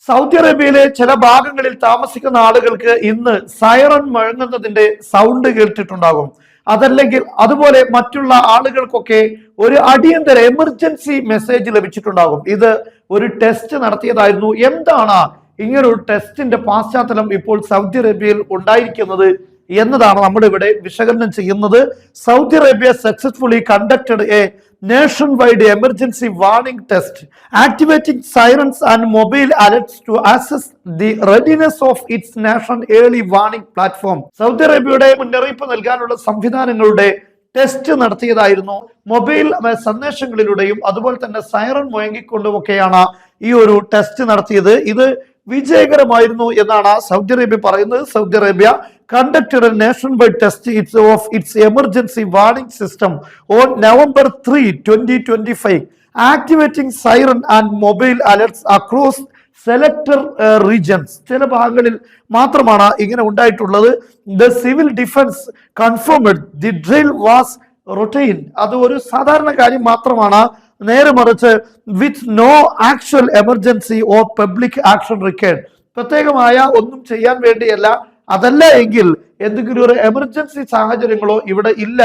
Saudi അറേബ്യയിലെ ചില ഭാഗങ്ങളിൽ താമസിക്കുന്ന ആളുകൾക്ക് ഇന്ന് സൈറൺ മുഴങ്ങുന്നതിന്റെ സൗണ്ട് കേട്ടിട്ടുണ്ടാകും. അതല്ലെങ്കിൽ അതുപോലെ മറ്റുള്ള ആളുകൾക്കൊക്കെ ഒരു അടിയന്തര എമർജൻസി മെസ്സേജ് ലഭിച്ചിട്ടുണ്ടാകും. ഇത് ഒരു ടെസ്റ്റ് നടത്തിയതായിരുന്നു. എന്താണ് ഇങ്ങനൊരു ടെസ്റ്റിന്റെ പശ്ചാത്തലം ഇപ്പോൾ സൗദി അറേബ്യയിൽ ഉണ്ടായിരിക്കുന്നത് എന്നതാണ് നമ്മൾ ഇവിടെ വിശകലനം ചെയ്യുന്നത്. Saudi Arabia successfully conducted A nationwide emergency warning test, activating sirens and mobile alerts to assess the readiness of its national early warning platform. Saudi അറേബ്യയുടെ മുന്നറിയിപ്പ് നൽകാനുള്ള സംവിധാനങ്ങളുടെ ടെസ്റ്റ് നടത്തിയതായിരുന്നു. മൊബൈൽ സന്ദേശങ്ങളിലൂടെയും അതുപോലെ തന്നെ സൈറൺ മുഴങ്ങിക്കൊണ്ടുമൊക്കെയാണ് ഈ ഒരു ടെസ്റ്റ് നടത്തിയത്. ഇത് വിജയകരമായിരുന്നു എന്നാണ് സൗദി അറേബ്യ പറയുന്നത്. Saudi Arabia conducted a nationwide test of its emergency warning system on November 3, 2025, activating siren and mobile alerts across selected regions. ചില ഭാഗങ്ങളിൽ മാത്രമാണ് ഇങ്ങനെ ഉണ്ടായിട്ടുള്ളത്. The civil defense confirmed the drill was routine. അത് ഒരു സാധാരണ കാര്യം മാത്രമാണ്. നേരെ മറിച്ച് with no actual emergency or public action required. പ്രത്യേകമായ ഒന്നും ചെയ്യാൻ വേണ്ടിയല്ല. അതല്ല എങ്കിൽ എന്തെങ്കിലും ഒരു എമർജൻസി സാഹചര്യങ്ങളോ ഇവിടെ ഇല്ല.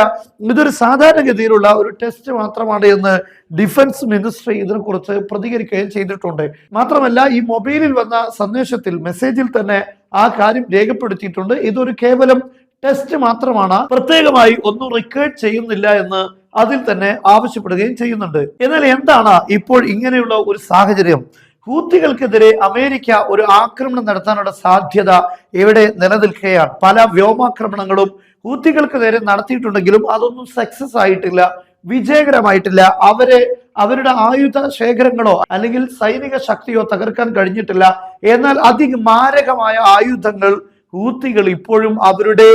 ഇതൊരു സാധാരണഗതിയിലുള്ള ഒരു ടെസ്റ്റ് മാത്രമാണ് എന്ന് ഡിഫൻസ് മിനിസ്ട്രി ഇതിനെക്കുറിച്ച് പ്രതികരിക്കുകയും ചെയ്തിട്ടുണ്ട്. മാത്രമല്ല, ഈ മൊബൈലിൽ വന്ന സന്ദേശത്തിൽ മെസ്സേജിൽ തന്നെ ആ കാര്യം രേഖപ്പെടുത്തിയിട്ടുണ്ട്. ഇതൊരു കേവലം ടെസ്റ്റ് മാത്രമാണ്, പ്രത്യേകമായി ഒന്നും റെക്കോർഡ് ചെയ്യുന്നില്ല എന്ന് അതിൽ തന്നെ ആവശ്യപ്പെടുകയും ചെയ്യുന്നുണ്ട്. എന്നാൽ എന്താണ് ഇപ്പോൾ ഇങ്ങനെയുള്ള ഒരു സാഹചര്യം? ഹൂത്തികൾക്കെതിരെ അമേരിക്ക ഒരു ആക്രമണം നടത്താനുള്ള സാധ്യത ഇവിടെ നിലനിൽക്കുകയാണ്. പല വ്യോമാക്രമണങ്ങളും ഹൂത്തികൾക്ക് നേരെ നടത്തിയിട്ടുണ്ടെങ്കിലും അതൊന്നും സക്സസ് ആയിട്ടില്ല, വിജയകരമായിട്ടില്ല. അവരുടെ ആയുധ ശേഖരങ്ങളോ അല്ലെങ്കിൽ സൈനിക ശക്തിയോ തകർക്കാൻ കഴിഞ്ഞിട്ടില്ല. എന്നാൽ അതിമാരകമായ ആയുധങ്ങൾ ഹൂത്തികൾ ഇപ്പോഴും അവരുടെ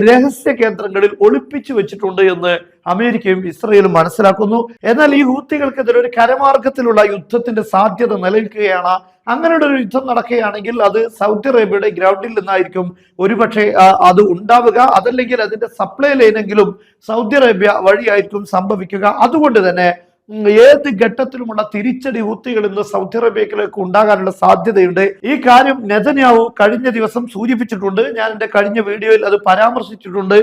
രഹസ്യ കേന്ദ്രങ്ങളിൽ ഒളിപ്പിച്ചു വെച്ചിട്ടുണ്ട് എന്ന് അമേരിക്കയും ഇസ്രയേലും മനസ്സിലാക്കുന്നു. എന്നാൽ ഈ ഹൂത്തികൾക്കെതിരെ ഒരു കരമാർഗത്തിലുള്ള യുദ്ധത്തിന്റെ സാധ്യത നിലനിൽക്കുകയാണ്. അങ്ങനെയുള്ള ഒരു യുദ്ധം നടക്കുകയാണെങ്കിൽ അത് സൗദി അറേബ്യയുടെ ഗ്രൗണ്ടിൽ നിന്നായിരിക്കും ഒരുപക്ഷെ അത് ഉണ്ടാവുക. അതല്ലെങ്കിൽ അതിന്റെ സപ്ലൈ ലൈനെങ്കിലും സൗദി അറേബ്യ വഴിയായിരിക്കും സംഭവിക്കുക. അതുകൊണ്ട് തന്നെ ഏത് ഘട്ടത്തിലുമുള്ള തിരിച്ചടി ഹൂത്തികൾ ഇന്ന് സൗദി അറേബ്യയിലേക്ക് ഉണ്ടാകാനുള്ള സാധ്യതയുണ്ട്. ഈ കാര്യം നെതന്യാഹു കഴിഞ്ഞ ദിവസം സൂചിപ്പിച്ചിട്ടുണ്ട്. ഞാൻ എന്റെ കഴിഞ്ഞ വീഡിയോയിൽ അത് പരാമർശിച്ചിട്ടുണ്ട്.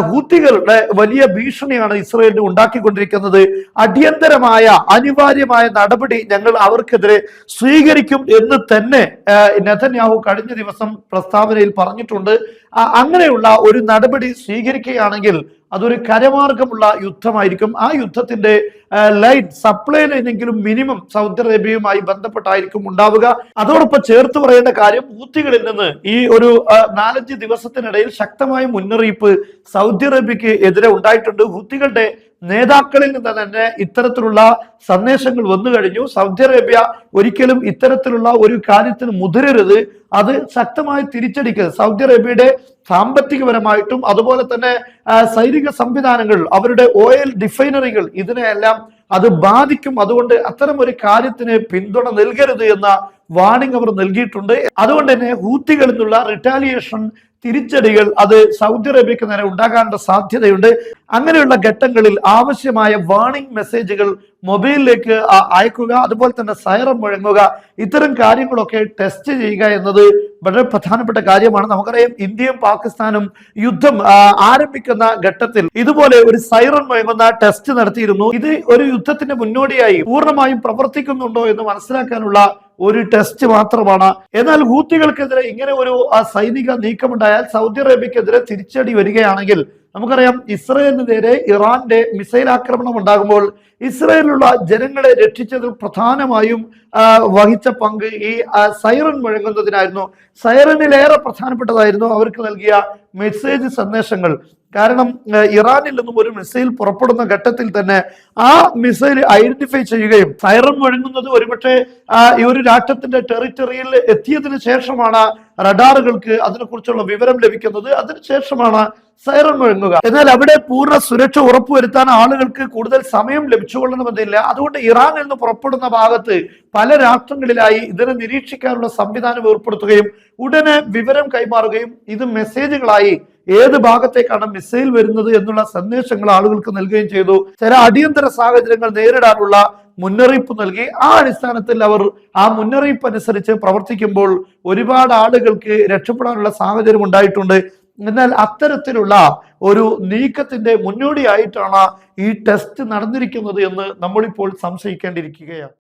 ഹൂത്തികളുടെ വലിയ ഭീഷണിയാണ് ഇസ്രയേലിന് ഉണ്ടാക്കിക്കൊണ്ടിരിക്കുന്നത്. അടിയന്തരമായ അനിവാര്യമായ നടപടി ഞങ്ങൾ അവർക്കെതിരെ സ്വീകരിക്കും എന്ന് തന്നെ നെതന്യാഹു കഴിഞ്ഞ ദിവസം പ്രസ്താവനയിൽ പറഞ്ഞിട്ടുണ്ട്. അങ്ങനെയുള്ള ഒരു നടപടി സ്വീകരിക്കുകയാണെങ്കിൽ അതൊരു കരമാർഗമുള്ള യുദ്ധമായിരിക്കും. ആ യുദ്ധത്തിന്റെ ലൈൻ സപ്ലൈ ലൈനെങ്കിലും മിനിമം സൗദി അറേബ്യയുമായി ബന്ധപ്പെട്ടായിരിക്കും ഉണ്ടാവുക. അതോടൊപ്പം ചേർത്ത് പറയേണ്ട കാര്യം, ഹൂത്തികളിൽ നിന്ന് ഈ ഒരു 4-5 ദിവസത്തിനിടയിൽ ശക്തമായ മുന്നറിയിപ്പ് സൗദി അറേബ്യക്ക് എതിരെ ഉണ്ടായിട്ടുണ്ട്. ഹൂത്തികളുടെ നേതാക്കളിൽ നിന്ന് തന്നെ ഇത്തരത്തിലുള്ള സന്ദേശങ്ങൾ വന്നു കഴിഞ്ഞു. സൗദി അറേബ്യ ഒരിക്കലും ഇത്തരത്തിലുള്ള ഒരു കാര്യത്തിന് മുതിരരുത്, അത് ശക്തമായി തിരിച്ചടിക്കുക. സൗദി അറേബ്യയുടെ സാമ്പത്തികപരമായിട്ടും അതുപോലെ തന്നെ സൈനിക സംവിധാനങ്ങൾ, അവരുടെ ഓയിൽ റിഫൈനറികൾ, ഇതിനെയെല്ലാം അത് ബാധിക്കും. അതുകൊണ്ട് അത്തരം ഒരു കാര്യത്തിന് പിന്തുണ നൽകരുത് എന്ന വാർണിംഗ് അവർ നൽകിയിട്ടുണ്ട്. അതുകൊണ്ട് തന്നെ ഹൂത്തികളിൽ നിന്നുള്ള റിട്ടാലിയേഷൻ തിരിച്ചടികൾ അത് സൗദി അറേബ്യക്ക് നേരെ ഉണ്ടാകാനുള്ള സാധ്യതയുണ്ട്. അങ്ങനെയുള്ള ഘട്ടങ്ങളിൽ ആവശ്യമായ വാർണിംഗ് മെസ്സേജുകൾ മൊബൈലിലേക്ക് അയക്കുക, അതുപോലെ തന്നെ സൈറൺ മുഴങ്ങുക, ഇത്തരം കാര്യങ്ങളൊക്കെ ടെസ്റ്റ് ചെയ്യുക എന്നത് വളരെ പ്രധാനപ്പെട്ട കാര്യമാണ്. നമുക്കറിയാം, ഇന്ത്യയും പാകിസ്ഥാനും യുദ്ധം ആരംഭിക്കുന്ന ഘട്ടത്തിൽ ഇതുപോലെ ഒരു സൈറൺ മുഴങ്ങുന്ന ടെസ്റ്റ് നടത്തിയിരുന്നു. ഇത് ഒരു യുദ്ധത്തിന്റെ മുന്നോടിയായി പൂർണ്ണമായും പ്രവർത്തിക്കുന്നുണ്ടോ എന്ന് മനസ്സിലാക്കാനുള്ള ഒരു ടെസ്റ്റ് മാത്രമാണ്. എന്നാൽ ഹൂത്തികൾക്കെതിരെ ഇങ്ങനെ ഒരു സൈനിക നീക്കമുണ്ടായാൽ സൗദി അറേബ്യക്കെതിരെ തിരിച്ചടി വരികയാണെങ്കിൽ നമുക്കറിയാം, ഇസ്രയേലിന് നേരെ ഇറാന്റെ മിസൈൽ ആക്രമണം ഉണ്ടാകുമ്പോൾ ഇസ്രയേലിലുള്ള ജനങ്ങളെ രക്ഷിച്ചതിൽ പ്രധാനമായും വഹിച്ച പങ്ക് ഈ സൈറൺ മുഴങ്ങുന്നതിനായിരുന്നു. സൈറനിലേറെ പ്രധാനപ്പെട്ടതായിരുന്നു അവർക്ക് നൽകിയ മെസ്സേജ് സന്ദേശങ്ങൾ. കാരണം ഇറാനിൽ നിന്നും ഒരു മിസൈൽ പുറപ്പെടുന്ന ഘട്ടത്തിൽ തന്നെ ആ മിസൈൽ ഐഡന്റിഫൈ ചെയ്യുകയും സൈറൺ മുഴങ്ങുന്നത് ഒരുപക്ഷെ ഈ ഒരു രാഷ്ട്രത്തിന്റെ ടെറിറ്ററിയിൽ എത്തിയതിനു ശേഷമാണ് റഡാറുകൾക്ക് അതിനെക്കുറിച്ചുള്ള വിവരം ലഭിക്കുന്നത്. അതിനുശേഷമാണ് സൈറൺ മുഴങ്ങുക. എന്നാൽ അവിടെ പൂർണ്ണ സുരക്ഷ ഉറപ്പുവരുത്താൻ ആളുകൾക്ക് കൂടുതൽ സമയം ലഭിച്ചുകൊള്ളണമെന്നില്ല. അതുകൊണ്ട് ഇറാനിൽ നിന്ന് പുറപ്പെടുന്ന ഭാഗത്ത് പല രാഷ്ട്രങ്ങളിലായി ഇതിനെ നിരീക്ഷിക്കാനുള്ള സംവിധാനം ഏർപ്പെടുത്തുകയും ഉടനെ വിവരം കൈമാറുകയും ഇത് മെസ്സേജുകളായി ഏത് ഭാഗത്തേക്കാണ് മിസൈൽ വരുന്നത് എന്നുള്ള സന്ദേശങ്ങൾ ആളുകൾക്ക് നൽകുകയും ചെയ്തു. ചില അടിയന്തര സാഹചര്യങ്ങൾ നേരിടാനുള്ള മുന്നറിയിപ്പ് നൽകി. ആ അടിസ്ഥാനത്തിൽ അവർ ആ മുന്നറിയിപ്പ് അനുസരിച്ച് പ്രവർത്തിക്കുമ്പോൾ ഒരുപാട് ആളുകൾക്ക് രക്ഷപ്പെടാനുള്ള സാഹചര്യം ഉണ്ടായിട്ടുണ്ട്. എന്നാൽ അത്തരത്തിലുള്ള ഒരു നീക്കത്തിന്റെ മുന്നോടിയായിട്ടാണ് ഈ ടെസ്റ്റ് നടന്നിരിക്കുന്നത് എന്ന് നമ്മളിപ്പോൾ സംശയിക്കേണ്ടിയിരിക്കുകയാണ്.